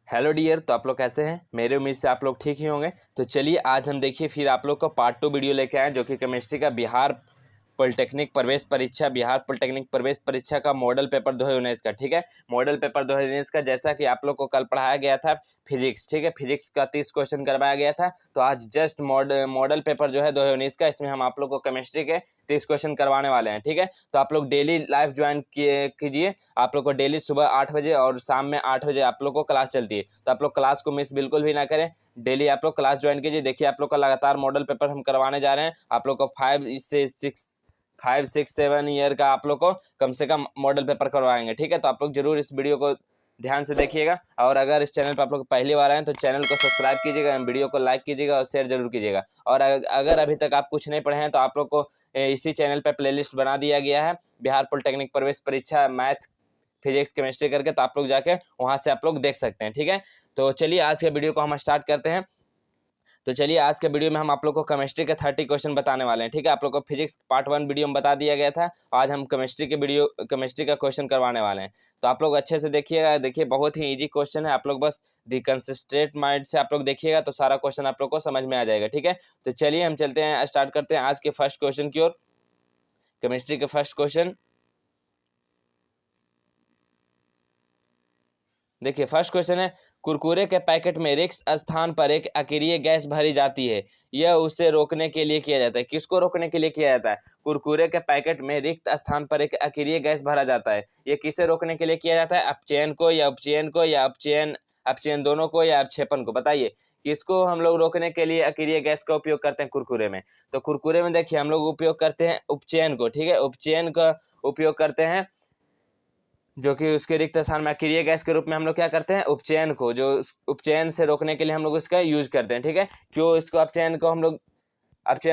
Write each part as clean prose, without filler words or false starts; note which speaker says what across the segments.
Speaker 1: Hello dear. तो आप लोग कैसे हैं? मेरे उम्मीद से आप लोग ठीक ही होंगे। तो चलिए आज हम देखिए फिर आप लोग को पार्ट 2 वीडियो लेके आए जो कि केमिस्ट्री का बिहार पॉलिटेक्निक प्रवेश परीक्षा का मॉडल पेपर 2019 का। ठीक है, मॉडल पेपर 2019 का जैसा कि आप लोग को कल पढ़ाया गया था फिजिक्स। ठीक है, फिजिक्स का 30 क्वेश्चन करवाया गया था। तो आज जस्ट मॉडल पेपर जो है 2019 का, इसमें हम आप लोग को केमिस्ट्री के 30 क्वेश्चन करवाने वाले हैं। ठीक है, तो आप लोग डेली लाइव ज्वाइन कीजिए। आप लोग को डेली सुबह 8 बजे और शाम में 8 बजे आप लोग को क्लास चलती है, तो आप लोग क्लास को मिस बिल्कुल भी ना करें। डेली आप लोग क्लास ज्वाइन कीजिए। देखिए आप लोग का लगातार मॉडल पेपर हम करवाने जा रहे हैं। आप लोग को 5, 6, 7 ईयर का आप लोग को कम से कम मॉडल पेपर करवाएंगे। ठीक है, तो आप लोग जरूर इस वीडियो को ध्यान से देखिएगा। और अगर इस चैनल पर आप लोग पहली बार आए तो चैनल को सब्सक्राइब कीजिएगा, वीडियो को लाइक कीजिएगा और शेयर जरूर कीजिएगा। और अगर अभी तक आप कुछ नहीं पढ़े हैं तो आप लोग को इसी चैनल पर प्लेलिस्ट बना दिया गया है बिहार पॉलिटेक्निक प्रवेश परीक्षा मैथ फिजिक्स केमिस्ट्री करके, तो आप लोग जाके वहां से आप लोग देख सकते हैं। ठीक है, तो चलिए आज के वीडियो को हम स्टार्ट करते हैं। तो चलिए आज के वीडियो में हम आप लोग को केमिस्ट्री के 30 क्वेश्चन बताने वाले हैं। ठीक है, आप लोग को फिजिक्स पार्ट 1 वीडियो में बता दिया गया था, आज हम केमिस्ट्री का क्वेश्चन करवाने वाले हैं। तो आप लोग अच्छे से देखिएगा। देखिए बहुत ही इजी क्वेश्चन है, आप लोग बस कंसिस्टेंट माइंड से आप लोग देखिएगा तो सारा क्वेश्चन आप लोग को समझ में आ जाएगा। ठीक है, तो चलिए हम चलते हैं, स्टार्ट करते हैं आज के फर्स्ट क्वेश्चन की ओर। केमिस्ट्री के फर्स्ट क्वेश्चन देखिए, फर्स्ट क्वेश्चन है, कुरकुरे के पैकेट में रिक्त स्थान पर एक अकेरिय गैस भरी जाती है, यह उसे रोकने के लिए किया जाता है। किसको रोकने के लिए किया जाता है? कुरकुरे के पैकेट में रिक्त स्थान पर एक अकेरिय गैस भरा जाता है, यह किसे रोकने के लिए किया जाता है? अपचयन को या उपचयन को या अपचयन दोनों को या अपक्षेपण को? बताइए किसको हम लोग रोकने के लिए अकेरिय गैस का उपयोग करते हैं कुरकुरे में? तो कुरकुरे में देखिए हम लोग उपयोग करते हैं उपचयन को। ठीक है, उपचयन का उपयोग करते हैं, जो कि उसके रिक्त स्थान में अक्रिय गैस के रूप में हम लोग क्या करते हैं? उपचयन को, जो उपचयन से रोकने के लिए हम लोग इसका यूज करते हैं। ठीक है, क्यों इसको अपचयन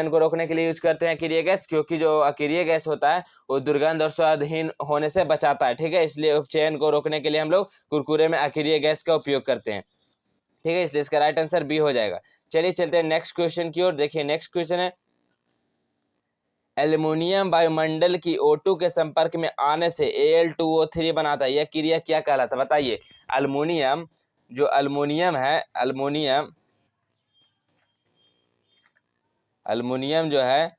Speaker 1: को रोकने के लिए यूज करते हैं अक्रिय गैस? क्योंकि जो अक्रिय गैस होता है वो दुर्गंध और स्वादहीन होने से बचाता है। ठीक है, इसलिए उपचयन को रोकने के लिए हम लोग कुरकुरे में अक्रिय गैस का उपयोग करते हैं। ठीक है, इसलिए इसका राइट आंसर बी हो जाएगा। चलिए चलते हैं नेक्स्ट क्वेश्चन की ओर। देखिए नेक्स्ट क्वेश्चन है, एल्युमिनियम वायुमंडल की O2 के संपर्क में आने से Al2O3 बनाता है, यह क्रिया क्या कहलाता है? बताइए। अल्युमिनियम जो है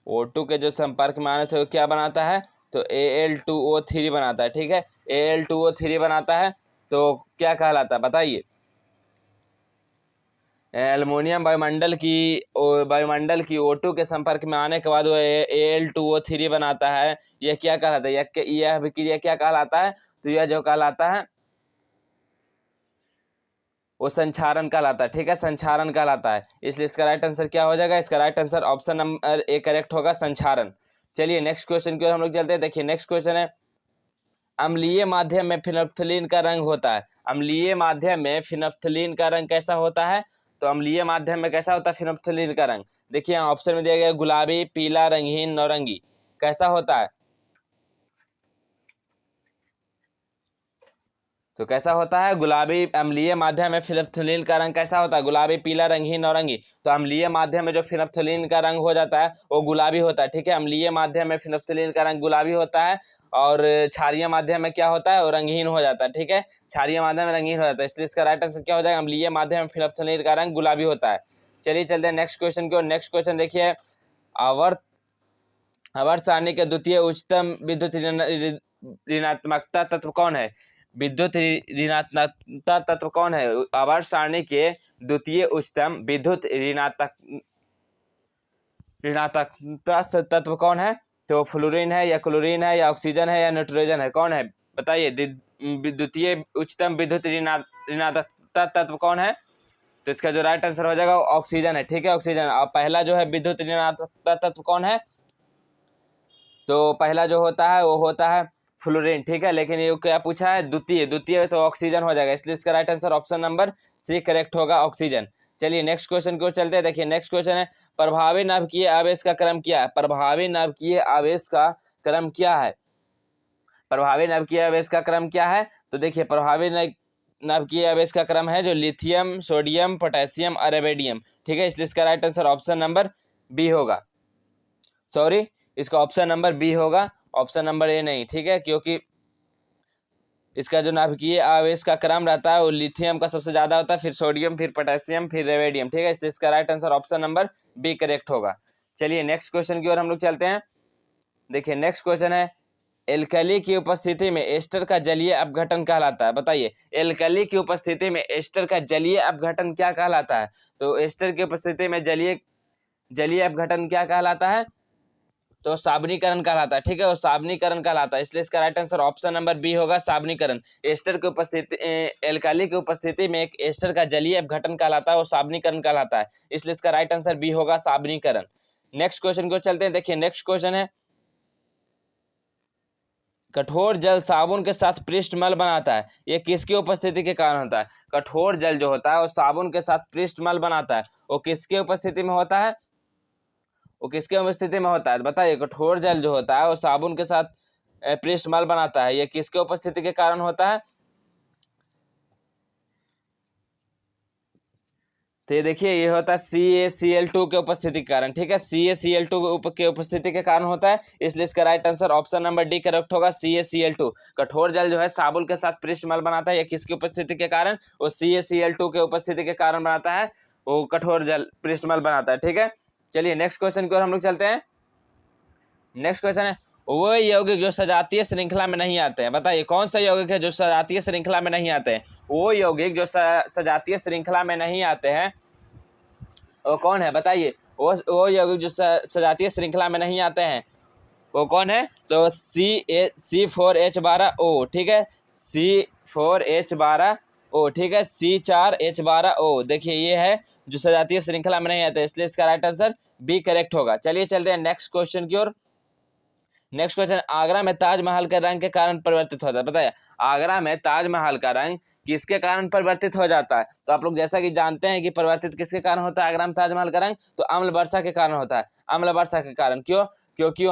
Speaker 1: O2 के जो संपर्क में आने से वो क्या बनाता है? तो Al2O3 बनाता है। ठीक है, Al2O3 बनाता है तो क्या कहलाता है? बताइए। एल्युमिनियम वायुमंडल की O2 के संपर्क में आने के बाद वो Al2O3 बनाता है, यह क्या कहलाता है? यह अभिक्रिया क्या कहलाता है? तो यह जो कहलाता है वो संक्षारण कहलाता है। ठीक है, संक्षारण कहलाता है, इसलिए इसका राइट आंसर क्या हो जाएगा? इसका right answer option number A correct होगा, संक्षारण। चलिए नेक्स्ट क्वेश्चन की ओर हम लोग चलते हैं। देखिए नेक्स्ट क्वेश्चन है, अम्लीय माध्यम में फिनोल्फ्थलीन का रंग होता है, अम्लीय माध्यम में फिनोल्फ्थलीन का रंग कैसा होता है? तो अम्लीय माध्यम में कैसा होता है फिनोल्फ्थलीन का रंग? देखिए यहाँ ऑप्शन में दिया गया, गुलाबी, पीला, रंगहीन, नौरंगी। कैसा होता है? तो कैसा होता है? गुलाबी। अम्लीय माध्यम में फिनोल्फ्थलीन का रंग कैसा होता है? गुलाबी, पीला, रंगहीन, नौरंगी। तो अम्लीय माध्यम में जो फिनोल्फ्थलीन का रंग हो जाता है वो गुलाबी होता है। ठीक है, अम्लीय माध्यम में फिनोल्फ्थलीन का रंग गुलाबी होता है और क्षारीय माध्यम में क्या होता है? वो रंगहीन हो जाता है। ठीक है, क्षारीय माध्यम में रंगहीन हो जाता है, इसलिए इसका राइट आंसर क्या हो जाएगा? अम्लीय माध्यम में फिनोल्फ्थलीन का रंग गुलाबी होता है। चलिए चलते हैं नेक्स्ट क्वेश्चन की ओर। नेक्स्ट क्वेश्चन देखिए, आवर्त सारणी के द्वितीय उच्चतम विद्युत ऋणात्मकता तत्व कौन है? विद्युत ऋणात्मकता तत्व कौन है? आवर्त सारणी के द्वितीय उच्चतम विद्युत ऋणात्मकता तत्व कौन है? तो फ्लोरीन है या क्लोरीन है या ऑक्सीजन है या नाइट्रोजन है? कौन है? बताइए। द्वितीय उच्चतम विद्युत ऋणात्मकता तत्व कौन है? तो इसका जो राइट आंसर हो जाएगा ऑक्सीजन है। ठीक है, ऑक्सीजन। और पहला जो है विद्युत ऋणात्मकता तत्व कौन है? तो पहला जो होता है वो होता है फ्लोरीन। ठीक है, लेकिन ये क्या पूछा है? द्वितीय तो ऑक्सीजन हो जाएगा, इसलिए इसका right answer option number C correct होगा, ऑक्सीजन। चलिए नेक्स्ट क्वेश्चन की ओर चलते हैं। देखिए नेक्स्ट क्वेश्चन है, प्रभावी नाभिकीय आवेश का क्रम क्या है? प्रभावी नाभिकीय आवेश का क्रम क्या है? प्रभावी नाभिकीय आवेश का क्रम क्या है? तो देखिए प्रभावी नाभिकीय आवेश का क्रम है जो लिथियम, सोडियम, पोटेशियम और रेडियम। ठीक है, इसलिए इसका right answer option number B होगा, सॉरी इसका ऑप्शन नंबर बी होगा। ऑप्शन नंबर ए नहीं, ठीक है, क्योंकि इसका जो नाभिकीय आवेश का क्रम रहता है वो लिथियम का सबसे ज्यादा होता है, फिर सोडियम, फिर पोटेशियम, फिर रेडियम, ठीक है। इसका right answer option number B correct होगा। चलिए नेक्स्ट क्वेश्चन की ओर हम लोग चलते हैं। देखिए नेक्स्ट क्वेश्चन है, एल्कली की उपस्थिति में एस्टर का जलीय अपघटन कहलाता है। बताइए एल्कली की उपस्थिति में एस्टर का जलीय अपघटन क्या कहलाता है? तो एस्टर की उपस्थिति में जलीय अपघटन क्या कहलाता है? तो साबनीकरण कहलाता है, ठीक है, वो साबनीकरण कहलाता है। इसलिए इसका right answer option number B होगा, साबनीकरण। एस्टर की उपस्थिति, एल्काली की उपस्थिति में एक एस्टर का जलीय अपघटन कहलाता है, वो साबनीकरण कहलाता है। इसलिए इसका राइट आंसर बी होगा, साबनीकरण। नेक्स्ट क्वेश्चन को चलते हैं। देखिए नेक्स्ट क्वेश्चन है, कठोर जल साबुन के साथ पृष्ठ मल बनाता है, यह किसकी उपस्थिति के कारण होता है? कठोर जल जो होता है वो साबुन के साथ पृष्ठ मल बनाता है, वो किसके उपस्थिति में होता है? वो किसके उपस्थिति में होता है? बताइए कठोर जल जो होता है वो साबुन के साथ पृष्ठ मल बनाता है, यह किसके उपस्थिति के कारण होता है? तो ये देखिए ये होता है CaCl2 के उपस्थिति के कारण, ठीक है, CaCl2 के उपस्थिति के कारण होता है। इसलिए इसका right answer option number D correct होगा, CaCl2। कठोर जल जो है साबुन के साथ पृष्ठ मल बनाता है, यह किसकी उपस्थिति के कारण? वो CaCl2 के उपस्थिति के कारण बनाता है, वो कठोर जल पृष्ठ मल बनाता है, ठीक है। चलिए नेक्स्ट क्वेश्चन की ओर हम लोग चलते हैं। नेक्स्ट क्वेश्चन है, वो यौगिक जो सजातीय श्रृंखला में नहीं आते हैं। बताइए कौन सा यौगिक है जो सजातीय श्रृंखला में नहीं आते हैं? वो यौगिक जो सजातीय श्रृंखला में नहीं आते हैं वो कौन है? बताइए वो यौगिक जो सजातीय श्रृंखला में नहीं आते हैं वो कौन है? तो C4H12O, ठीक है, C4H12O, ठीक है, C4H12O। देखिए ये है जो सजातीय श्रृंखला में नहीं आते, इसलिए इसका राइट आंसर बी करेक्ट होगा। चलिए चलते हैं नेक्स्ट क्वेश्चन की ओर। नेक्स्ट क्वेश्चन, आगरा में ताजमहल का रंग के कारण परिवर्तित होता है। बताइए आगरा में ताजमहल का रंग किसके कारण परिवर्तित हो जाता है? तो आप लोग जैसा कि जानते हैं कि परिवर्तित किसके कारण होता है आगरा में ताजमहल का रंग? तो अम्ल वर्षा के कारण होता है, अम्ल वर्षा के कारण। क्यों? क्योंकि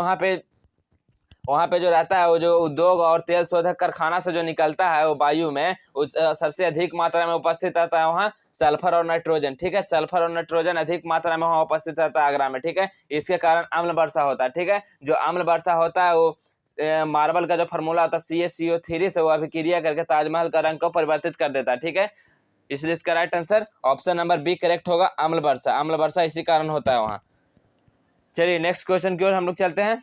Speaker 1: वहाँ पे जो रहता है वो जो उद्योग और तेल शोधक कारखाना से जो निकलता है वो वायु में उस सबसे अधिक मात्रा में उपस्थित रहता है वहाँ सल्फर और नाइट्रोजन, ठीक है, सल्फर और नाइट्रोजन अधिक मात्रा में वहाँ उपस्थित रहता है आगरा में, ठीक है। इसके कारण अम्ल वर्षा होता है, ठीक है। जो अम्ल वर्षा होता है वो मार्बल का जो फार्मूला होता है CaCO3 से वो अभिक्रिया करके ताजमहल का रंग को परिवर्तित कर देता है, ठीक है। इसलिए इसका right answer option number B correct होगा, अम्ल वर्षा। अम्ल वर्षा इसी कारण होता है वहाँ। चलिए नेक्स्ट क्वेश्चन की ओर हम लोग चलते हैं।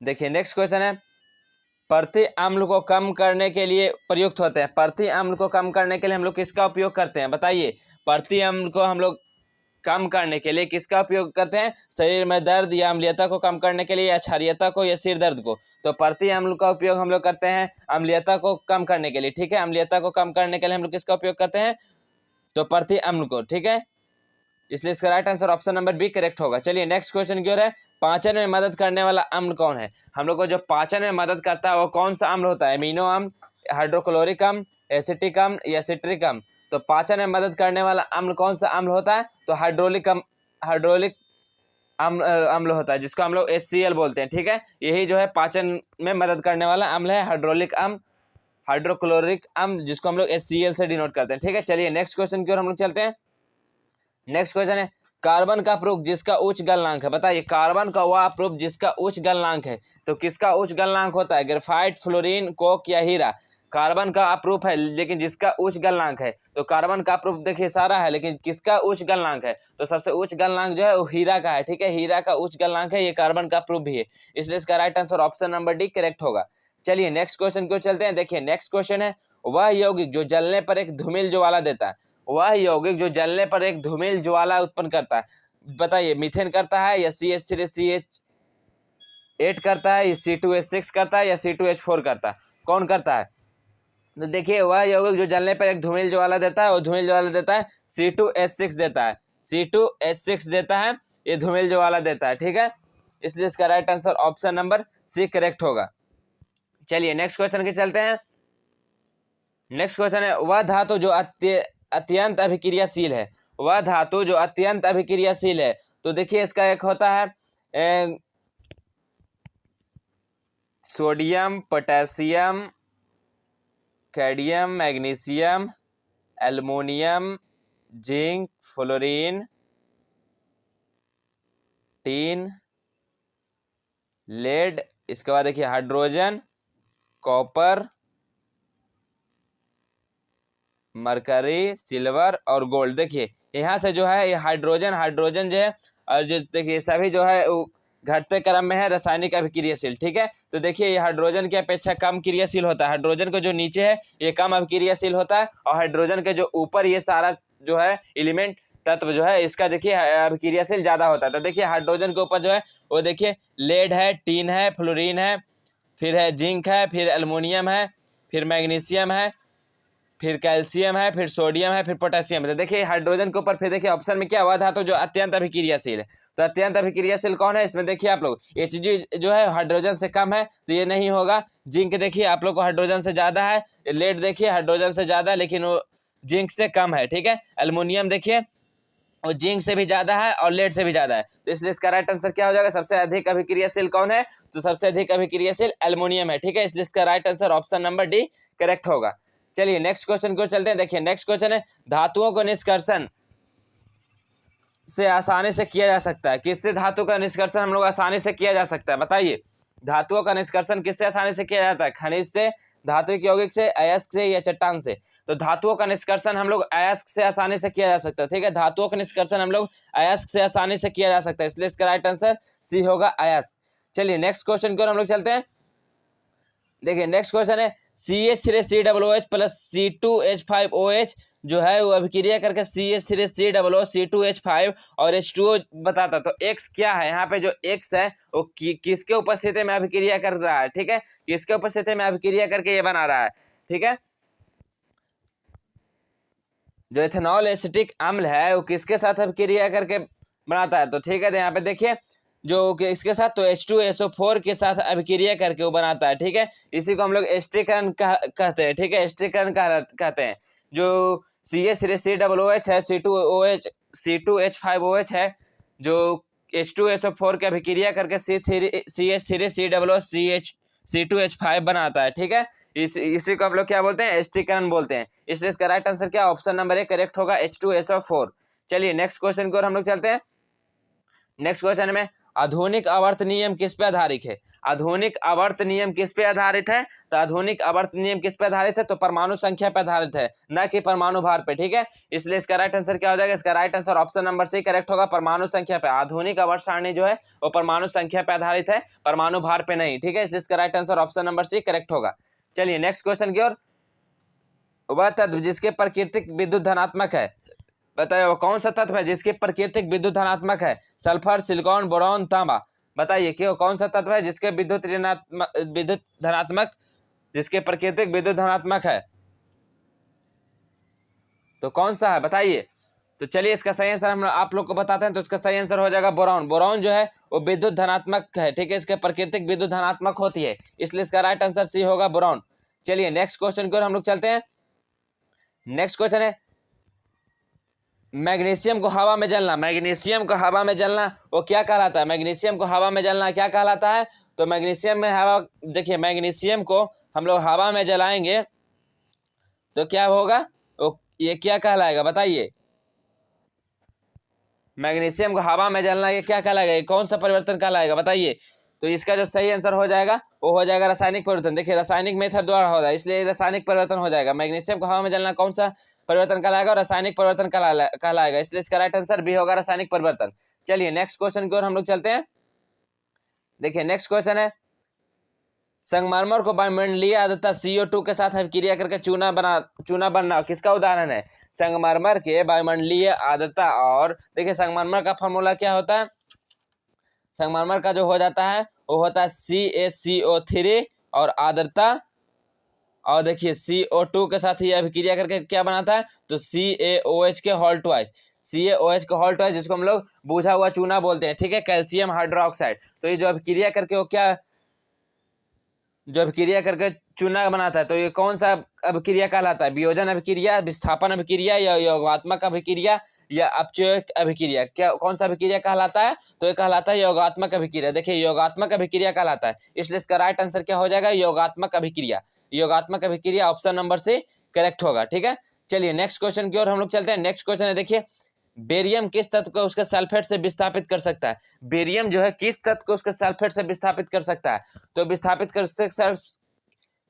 Speaker 1: देखिए नेक्स्ट क्वेश्चन है, प्रति अम्ल को कम करने के लिए प्रयुक्त होते हैं। प्रति अम्ल को कम करने के लिए हम लोग किसका उपयोग करते हैं? बताइए प्रति अम्ल को हम लोग कम करने के लिए किसका उपयोग करते हैं? शरीर में दर्द या अम्लीयता को कम करने के लिए, या क्षारीयता को, या सिर दर्द को। तो प्रति अम्ल का उपयोग हम लोग करते हैं अम्लीयता को कम करने के लिए, ठीक है। अम्लीयता को कम करने के लिए हम लोग किसका उपयोग करते हैं? तो प्रति अम्ल को, ठीक है। इसलिए इसका right answer option number B correct होगा। चलिए नेक्स्ट क्वेश्चन की ओर है, पाचन में मदद करने वाला अम्ल कौन है? हम लोग को जो पाचन में मदद करता है वो कौन सा अम्ल होता है? अमीनो अम्ल, हाइड्रोक्लोरिक अम्ल, एसिटिक अम्ल, या सिट्रिक अम्ल। तो पाचन में मदद करने वाला अम्ल कौन सा अम्ल होता है? तो हाइड्रोलिक अम्ल होता है, जिसको हम लोग HCl बोलते हैं, ठीक है। यही जो है पाचन में मदद करने वाला अम्ल है, हाइड्रोलिक अम्ल, हाइड्रोक्लोरिक अम्ल, जिसको हम लोग HCl से डिनोट करते हैं, ठीक है। चलिए नेक्स्ट क्वेश्चन की ओर हम लोग चलते हैं। नेक्स्ट क्वेश्चन है, कार्बन का प्रूफ जिसका उच्च गलनांक है। बताइए कार्बन का वह प्रूफ जिसका उच्च गलनांक है। तो किसका उच्च गलनांक होता है? ग्रेफाइट, फ्लोरीन, कोक या हीरा। कार्बन का प्रूफ है लेकिन जिसका उच्च गलनांक है। तो कार्बन का प्रूफ देखिए सारा है लेकिन किसका उच्च गलनांक है? तो सबसे उच्च गलनांक जो है वो हीरा का है, ठीक है। हीरा का उच्च गलनांक है, ये कार्बन का प्रूफ भी है। इसलिए इसका right answer option number D correct होगा। चलिए नेक्स्ट क्वेश्चन को चलते हैं। देखिए नेक्स्ट क्वेश्चन है, वह यौगिक जो जलने पर एक धूमिल ज्वाला देता है। वह यौगिक जो जलने पर एक धूमिल ज्वाला उत्पन्न करता है। बताइए मीथेन करता है, या CH3CH8 करता है, या C2H6 करता है, या C2H4 करता है? कौन करता है? तो देखिए वह यौगिक जो जलने पर एक धूमिल ज्वाला देता है वो धूमिल ज्वाला देता है C2H6 देता है, C2H6 देता है, ये धूमिल ज्वाला देता है, ठीक है। इसलिए इसका right answer option number C correct होगा। चलिए नेक्स्ट क्वेश्चन के चलते हैं। नेक्स्ट क्वेश्चन है, वह धातु जो अत्यंत अभिक्रियाशील है। वह धातु जो अत्यंत अभिक्रियाशील है। तो देखिए इसका एक होता है sodium, potassium, cadmium, magnesium, aluminium, zinc, fluorine, tin, lead, इसके बाद देखिए हाइड्रोजन, कॉपर, मरकरी, सिल्वर और गोल्ड। देखिए यहाँ से जो है ये हाइड्रोजन जो है, और जो देखिए सभी जो है वो घटते क्रम में है रासायनिक अभिक्रियाशील। ठीक है, तो देखिए ये हाइड्रोजन की अपेक्षा कम क्रियाशील होता है। हाइड्रोजन को जो नीचे है ये कम अभिक्रियाशील होता है, और हाइड्रोजन के जो ऊपर ये सारा जो है एलिमेंट तत्व जो है इसका देखिए अभिक्रियाशील ज्यादा होता है। तो देखिए हाइड्रोजन के ऊपर जो है वो देखिए लेड है, टीन है, फ्लोरीन है, फिर है जिंक है, फिर एल्युमिनियम है, फिर मैग्नीशियम है, फिर कैल्शियम है, फिर सोडियम है, फिर पोटेशियम है। तो देखिए हाइड्रोजन के ऊपर फिर देखिए ऑप्शन में क्या हुआ था, तो जो अत्यंत अभिक्रियाशील है। तो अत्यंत अभिक्रियाशील कौन है इसमें, देखिए आप लोग Hg जो है हाइड्रोजन से कम है तो ये नहीं होगा। जिंक देखिए आप लोग को हाइड्रोजन से ज्यादा है, लेड देखिए हाइड्रोजन से ज्यादा है लेकिन वो जिंक से कम है। ठीक है, एल्युमिनियम देखिए और जिंक से भी ज्यादा है और लेड से भी ज्यादा है। तो इसलिए इसका राइट आंसर क्या हो जाएगा, सबसे अधिक अभिक्रियाशील कौन है, तो सबसे अधिक अभिक्रियाशील एल्युमिनियम है। ठीक है, इसलिए इसका right answer option number D correct होगा। चलिए नेक्स्ट क्वेश्चन को चलते हैं। देखिए नेक्स्ट क्वेश्चन है, धातुओं को निष्कर्षण से आसानी से किया जा सकता है। किससे धातु का निष्कर्षण हम लोग आसानी से किया जा सकता है, बताइए। धातुओं का निष्कर्षण किससे आसानी से किया जाता है, खनिज से, धातु यौगिक से, अयस्क से या चट्टान से। तो धातुओं का निष्कर्षण हम लोग अयस्क से आसानी से किया जा सकता है। ठीक है, धातुओं का निष्कर्षण हम लोग अयस्क से आसानी से किया जा सकता है, इसलिए इसका राइट आंसर सी होगा, अयस्क। चलिए नेक्स्ट क्वेश्चन की ओर हम लोग चलते हैं। देखिए नेक्स्ट क्वेश्चन है, CH3COOH प्लस C2H5OH जो है वो अभिक्रिया करके CH3COO C2H5 और H2O बताता। तो X क्या है, यहाँ पे जो X है वो किसके उपस्थिति में अभिक्रिया कर रहा है। ठीक है, किसके उपस्थिति में अभिक्रिया करके ये बना रहा है। ठीक है, जो इथेनॉल एसिटिक अम्ल है वो किसके साथ अभिक्रिया करके बनाता है। तो ठीक है, तो यहाँ पे देखिए जो इसके साथ तो H2SO4 के साथ अभिक्रिया करके वो बनाता है। ठीक है, इसी को हम लोग एस्टरीकरण कहते हैं। ठीक है, एस्टरीकरण कहते हैं। जो CH3COOH है, C2H5OH है, जो H2SO4 के अभिक्रिया करके CH3COO C2H5 बनाता है। ठीक है, इसी को हम लोग क्या बोलते हैं, एस्टरीकरण बोलते हैं। इसलिए इसका राइट आंसर क्या, ऑप्शन नंबर ए करेक्ट होगा, H2SO4। चलिए नेक्स्ट क्वेश्चन को हम लोग चलते हैं। नेक्स्ट क्वेश्चन में, आधुनिक आवर्त नियम किस पे आधारित है। आधुनिक आवर्त नियम किस पे आधारित है, तो आधुनिक आवर्त नियम किस पे आधारित है, तो परमाणु संख्या पे आधारित है, न कि परमाणु भार पे। ठीक है, इसलिए इसका राइट आंसर क्या हो जाएगा, इसका right answer option number C correct होगा, परमाणु संख्या पे। आधुनिक आवर्त सारणी जो है वो परमाणु संख्या पे आधारित है, परमाणु भार पे नहीं। ठीक है, इसलिए इसका right answer option number C correct होगा। चलिए नेक्स्ट क्वेश्चन की ओर, वह तत्व जिसके प्राकृतिक विद्युत धनात्मक है, बताइए वो कौन सा तत्व है जिसके प्राकृतिक विद्युत धनात्मक है। सल्फर, सिलिकॉन, बोरॉन, तांबा। बताइए कि वो कौन सा तत्व है जिसके विद्युत धनात्मक, जिसके प्राकृतिक विद्युत धनात्मक है, तो कौन सा है बताइए। तो चलिए इसका सही आंसर हम आप लोग को बताते हैं। तो इसका सही आंसर हो जाएगा बोरॉन। बोरॉन जो है वो विद्युत धनात्मक है। ठीक है, इसके प्राकृतिक विद्युत धनात्मक होती है, इसलिए इसका राइट आंसर सी होगा, बोरॉन। चलिए नेक्स्ट क्वेश्चन को हम लोग चलते हैं। नेक्स्ट क्वेश्चन है, मैग्नीशियम को हवा में जलना, मैग्नीशियम को हवा में जलना वो क्या कहलाता है। मैग्नीशियम को हवा में जलना क्या कहलाता है, तो मैग्नीशियम में हवा, देखिए मैग्नीशियम को हम लोग हवा में जलाएंगे तो क्या होगा, वो ये क्या कहलाएगा बताइए। मैग्नीशियम को हवा में जलना ये क्या कहलाएगा, ये कौन सा परिवर्तन कहलाएगा बताइए। तो इसका जो सही आंसर हो जाएगा वो हो जाएगा रासायनिक परिवर्तन। देखिए रासायनिक मेथड द्वारा हो रहा है, इसलिए रासायनिक परिवर्तन हो जाएगा। मैग्नीशियम को हवा में जलना कौन सा परिवर्तन कहलाएगा, और रासायनिक परिवर्तन कहलाएगा, इसलिए इसका राइट आंसर भी होगा, रासायनिक परिवर्तन। चलिए नेक्स्ट क्वेश्चन की ओर हम लोग चलते हैं। देखिए नेक्स्ट क्वेश्चन है, संगमरमर को वायुमंडलीय आर्द्रता CO2 के साथ अभिक्रिया करके चूना बनना किसका उदाहरण है। संगमरमर के वायुमंडलीय आर्द्रता, और देखिए संगमरमर का फॉर्मूला क्या होता है, संगमरमर का जो हो जाता है वो होता है CaCO3 और आर्द्रता, और देखिए CO2 के साथ ही अभिक्रिया करके क्या बनाता है, तो CaOH के होल ट्वाइस, CaOH के होल ट्वाइस, जिसको हम लोग बुझा हुआ चूना बोलते हैं। ठीक है, कैल्शियम हाइड्रोक्साइड। तो ये जो अभिक्रिया करके वो क्या, जो अभिक्रिया करके चूना बनाता है, तो ये कौन सा अभिक्रिया कहलाता है, वियोजन अभिक्रिया, विस्थापन अभिक्रिया, या योगात्मक अभिक्रिया, या अपचयक अभिक्रिया, क्या कौन सा अभिक्रिया कहलाता है, तो ये कहलाता है योगात्मक अभिक्रिया। देखिए योगात्मक अभिक्रिया कहलाता है, इसलिए इसका राइट आंसर क्या हो जाएगा, योगात्मक अभिक्रिया। योगात्मक अभिक्रिया ऑप्शन नंबर से करेक्ट होगा। ठीक है, चलिए नेक्स्ट क्वेश्चन की ओर हम लोग चलते हैं। नेक्स्ट क्वेश्चन है, देखिए बेरियम किस तत्व को उसके सल्फेट से विस्थापित कर सकता है? बेरियम जो है किस तत्व को उसके सल्फेट से विस्थापित कर सकता है? तो विस्थापित कर सकता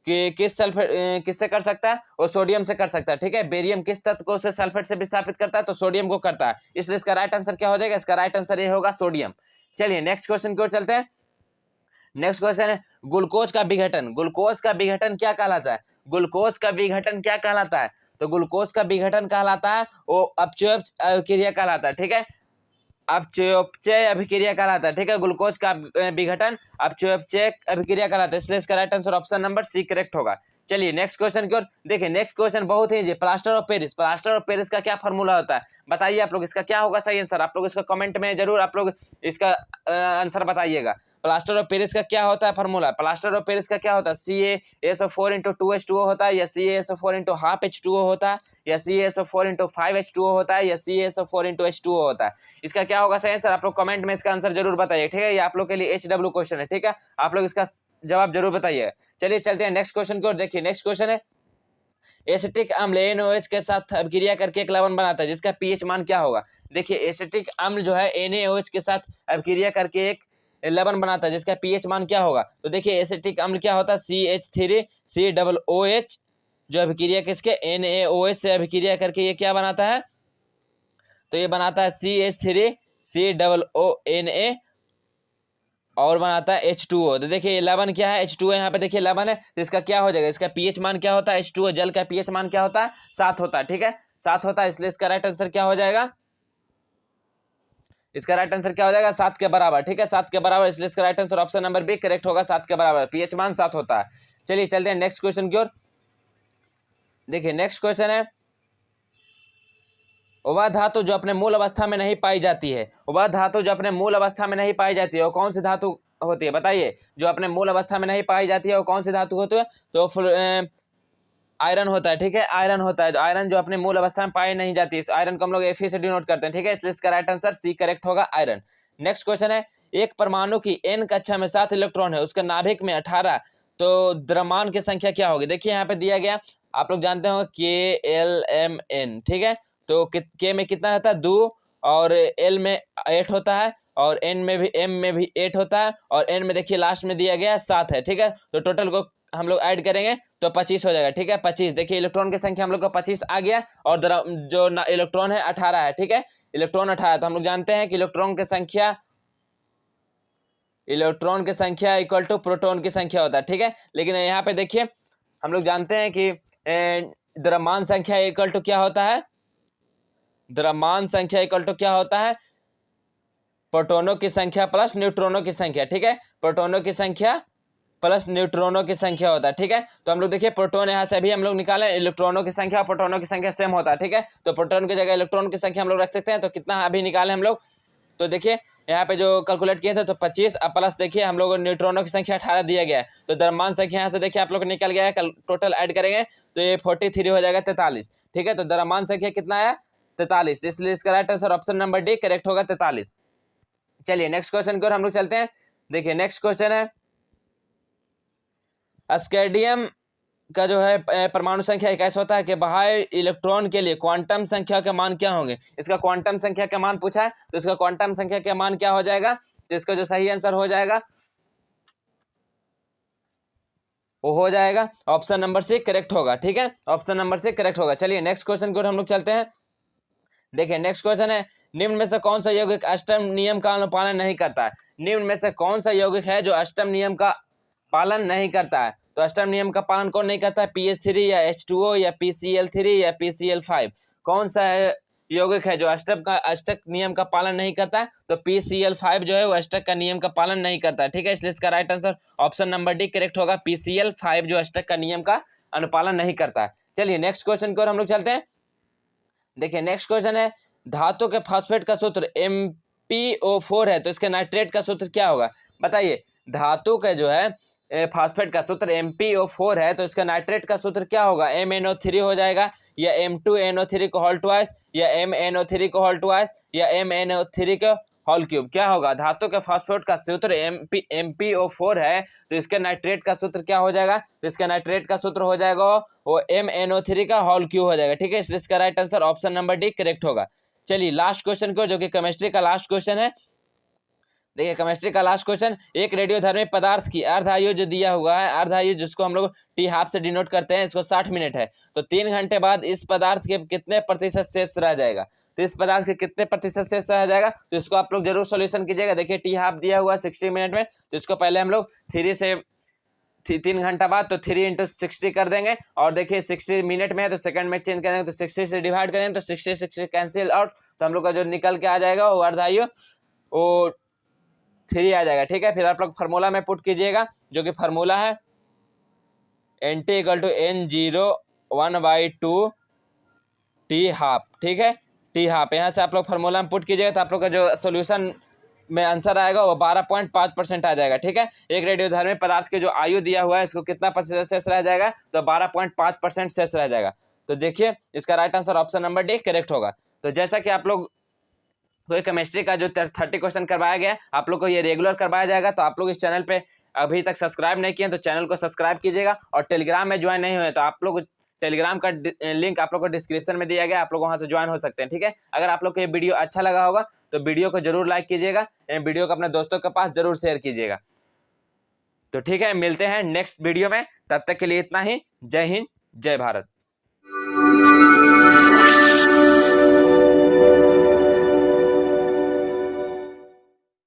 Speaker 1: कि किस सल्फेट किससे कर सकता है? वो सोडियम से कर सकता है। ठीक है, बेरियम किस तत्व को उससे सल्फेट से विस्थापित करता है? तो सोडियम को करता है, इसलिए इसका राइट आंसर क्या हो जाएगा? इसका राइट आंसर ये होगा सोडियम। चलिए नेक्स्ट क्वेश्चन की ओर चलते हैं। नेक्स्ट क्वेश्चन है ग्लूकोज का विघटन। ग्लूकोज का विघटन क्या कहलाता है? ग्लूकोज का विघटन क्या कहलाता है? तो ग्लूकोज का विघटन कहलाता है वो अपचय क्रिया कहलाता है। ठीक है, अपचय अभिक्रिया कहलाता है। ठीक है, ग्लूकोज का विघटन अपचय अभिक्रिया कहलाता है, इसलिए इसका right answer option number C correct होगा। चलिए नेक्स्ट क्वेश्चन की ओर देखिए। नेक्स्ट क्वेश्चन बहुत ही easy. Plaster of Paris, plaster of Paris का क्या फॉर्मूला होता है? बताइए आप लोग, इसका क्या होगा सही आंसर? आप लोग इसका कमेंट में जरूर आप लोग इसका आंसर बताइएगा। प्लास्टर ऑफ पेरिस का क्या होता है फॉर्मूला? प्लास्टर ऑफ पेरिस का क्या होता है? CaSO4 × 2H2O होता है, या CaSO4 × ½ H2O होता है, या CaSO4 × 5 H2O होता है, या CaSO4 × H2O होता है? इसका क्या होगा सही आंसर? आप लोग कमेंट में इसका आंसर जरूर बताइए। ठीक है, ये आप लोग के लिए HW क्वेश्चन है। ठीक है, आप लोग इसका जवाब जरूर बताइए। चलिए चलते हैं नेक्स्ट क्वेश्चन की ओर। देखिए नेक्स्ट क्वेश्चन है एसिटिक अम्ल NaOH के साथ अभिक्रिया करके एक लवण बनाता है, जिसका pH मान क्या होगा? देखिए एसिटिक अम्ल जो है NaOH के साथ अभिक्रिया करके एक लवण बनाता है, जिसका pH मान क्या होगा? तो देखिए एसिटिक अम्ल क्या होता है? CH3COOH जो अभिक्रिया किसके NaOH से अभिक्रिया करके ये क्या बनाता है? तो ये बनाता है CH3COONA और बनाता है H2O। तो देखिए ये लवण क्या है? H2O। यहाँ पे देखिए लवण है, तो इसका क्या हो जाएगा? इसका pH मान क्या होता है? H2O जल का pH मान क्या होता है? 7 होता है। ठीक है, 7 होता है, इसलिए इसका राइट आंसर क्या हो जाएगा? इसका राइट आंसर क्या हो जाएगा? 7 के बराबर। ठीक है, 7 के बराबर, इसलिए इसका right answer option number B correct होगा, 7 के बराबर। pH मान 7 होता है। चलिए चलते हैं नेक्स्ट क्वेश्चन की ओर। देखिए नेक्स्ट क्वेश्चन है वह धातु जो अपने मूल अवस्था में नहीं पाई जाती है। वह धातु जो अपने मूल अवस्था में नहीं पाई जाती है वो कौन सी धातु होती है? बताइए, जो अपने मूल अवस्था में नहीं पाई जाती है वो कौन सी धातु होती है? तो आयरन होता है। ठीक है, आयरन होता है। आयरन जो अपने मूल अवस्था में पाई नहीं जाती, इस आयरन को हम लोग Fe से डिनोट करते हैं। ठीक है, इसलिए इसका राइट आंसर सी करेक्ट होगा, आयरन। नेक्स्ट क्वेश्चन है एक परमाणु की n कक्षा में 7 इलेक्ट्रॉन है, उसके नाभिक में 18, तो द्रव्यमान की संख्या क्या होगी? देखिए यहाँ पे दिया गया, आप लोग जानते हो KLMN। ठीक है, तो के में कितना रहता है? 2, और L में 8 होता है, और M में भी 8 होता है, और N में देखिए लास्ट में दिया गया 7 है। ठीक है, तो टोटल को हम लोग ऐड करेंगे तो 25 हो जाएगा। ठीक है, 25। देखिए इलेक्ट्रॉन की संख्या हम लोग को 25 आ गया, और जो इलेक्ट्रॉन है 18 है। ठीक है, इलेक्ट्रॉन 18, तो हम लोग जानते हैं कि इलेक्ट्रॉन की संख्या इक्वल टू प्रोटॉन की संख्या होता है। ठीक है, लेकिन यहाँ पे देखिए हम लोग जानते हैं कि द्रव्यमान संख्या इक्वल टू क्या होता है? द्रव्यमान संख्या इक्वल टू क्या होता है? प्रोटॉनों की संख्या प्लस न्यूट्रॉनों की संख्या। ठीक है, प्रोटॉनों की संख्या प्लस न्यूट्रॉनों की संख्या होता है। ठीक है, तो हम लोग देखिए प्रोटॉन यहाँ से अभी हम लोग निकालें, इलेक्ट्रॉनों की संख्या प्रोटॉनों की संख्या सेम होता है। ठीक है, तो प्रोटॉन की जगह इलेक्ट्रॉन की संख्या हम लोग रख सकते हैं। तो कितना अभी निकाले हम लोग? तो देखिए यहाँ पे जो कैलकुलेट किए थे तो 25, अब प्लस देखिए हम लोग न्यूट्रॉनों की संख्या 18 दिया गया है, तो द्रव्यमान संख्या यहाँ से देखिए आप लोग निकल गया है, टोटल ऐड करेंगे तो ये 43 हो जाएगा, 43। ठीक है, तो द्रव्यमान संख्या कितना आया? 43, इसलिए इसका right answer option number D correct होगा, 43। चलिए नेक्स्ट क्वेश्चन की ओर हम लोग चलते हैं। देखिए नेक्स्ट क्वेश्चन है स्कैंडियम का जो है परमाणु संख्या 21 होता है कि बाह्य इलेक्ट्रॉन के लिए क्वांटम संख्या के मान क्या होंगे? इसका क्वांटम संख्या का मान पूछा है, तो इसका क्वांटम संख्या का मान क्या हो जाएगा? तो इसका जो सही आंसर हो जाएगा वो हो जाएगा ऑप्शन नंबर सी करेक्ट होगा। ठीक है, ऑप्शन नंबर सी करेक्ट होगा। चलिए नेक्स्ट क्वेश्चन की ओर हम लोग चलते हैं। देखिए नेक्स्ट क्वेश्चन है निम्न में से कौन सा यौगिक अष्टम नियम का अनुपालन नहीं करता है? निम्न में से कौन सा यौगिक है जो अष्टम नियम का पालन नहीं करता है? तो अष्टम नियम का पालन कौन नहीं करता है? pH3 या H2O या PCl3 या PCl5? कौन सा यौगिक है जो अष्टक नियम का पालन नहीं करता है? तो PCl5 जो है वो अष्टक का नियम का पालन नहीं करता है। ठीक है, इसलिए इसका right answer option number D correct होगा, PCl5 जो अष्टक का नियम का अनुपालन नहीं करता है। चलिए नेक्स्ट क्वेश्चन की ओर हम लोग चलते हैं। देखिए नेक्स्ट क्वेश्चन है धातु के फॉस्फेट का सूत्र MpO4 है, तो इसके नाइट्रेट का सूत्र क्या होगा? बताइए, धातु का जो है फॉस्फेट का सूत्र MpO4 है, तो इसका नाइट्रेट का सूत्र क्या होगा? MnO3 हो जाएगा, या M2NO3 को होल ट्वाइस, या MnO3 को होल ट्वाइस, या MnO3 को होल क्यूब। क्या होगा? धातु के फॉस्फेट का सूत्र MpO4 है, तो इसके नाइट्रेट का सूत्र क्या हो जाएगा? तो इसका नाइट्रेट का सूत्र हो जाएगा वो MnO3 का होल क्यूब हो जाएगा। ठीक है, इसलिए इसका right answer option number D correct होगा। चलिए लास्ट क्वेश्चन को, जो कि केमिस्ट्री का लास्ट क्वेश्चन है। देखिए केमिस्ट्री का लास्ट क्वेश्चन, एक रेडियोधर्मी पदार्थ की अर्ध आयु जो दिया हुआ है, अर्ध आयु जिसको हम लोग टी हाफ से डिनोट करते हैं, इसको 60 मिनट है। तो 3 घंटे बाद इस पदार्थ के कितने प्रतिशत शेष रह जाएगा, तो इस पदार्थ के कितने प्रतिशत शेष रह जाएगा, तो इसको आप लोग जरूर सोल्यूशन कीजिएगा। देखिए टी हाफ दिया हुआ 60 मिनट में, तो इसको पहले हम लोग 3 घंटा बाद तो 3 इंटू 60 कर देंगे, और देखिए 60 मिनट में है तो सेकंड में चेंज करेंगे, तो 60 से डिवाइड करेंगे तो 60 कैंसिल आउट, तो हम लोग का जो निकल के आ जाएगा वो अर्ध आयु वो 3 आ जाएगा। ठीक है, फिर आप लोग फार्मूला में पुट कीजिएगा, जो कि फार्मूला है NT equal to N01/2 T half. ठीक है, टी हाफ यहाँ से आप लोग फार्मूला में पुट कीजिएगा, तो आप लोग का जो सोल्यूशन में आंसर आएगा वो 12.5% आ जाएगा। ठीक है, एक रेडियोधर्मी पदार्थ के जो आयु दिया हुआ है इसको कितना प्रतिशत शेष रह जाएगा, तो 12.5% शेष रह जाएगा। तो देखिए इसका right answer option number D correct होगा। तो जैसा कि आप लोग कोई केमिस्ट्री का जो 30 क्वेश्चन करवाया गया, आप लोग को ये रेगुलर करवाया जाएगा। तो आप लोग इस चैनल पे अभी तक सब्सक्राइब नहीं किए तो चैनल को सब्सक्राइब कीजिएगा, और टेलीग्राम में ज्वाइन नहीं हुए तो आप लोग टेलीग्राम का लिंक आप लोग को डिस्क्रिप्शन में दिया गया, आप लोग वहां से ज्वाइन हो सकते हैं। ठीक है, अगर आप लोग को ये वीडियो अच्छा लगा होगा तो वीडियो को जरूर लाइक कीजिएगा, वीडियो को अपने दोस्तों के पास जरूर शेयर कीजिएगा। तो ठीक है, मिलते हैं नेक्स्ट वीडियो में, तब तक के लिए इतना ही। जय हिंद, जय भारत।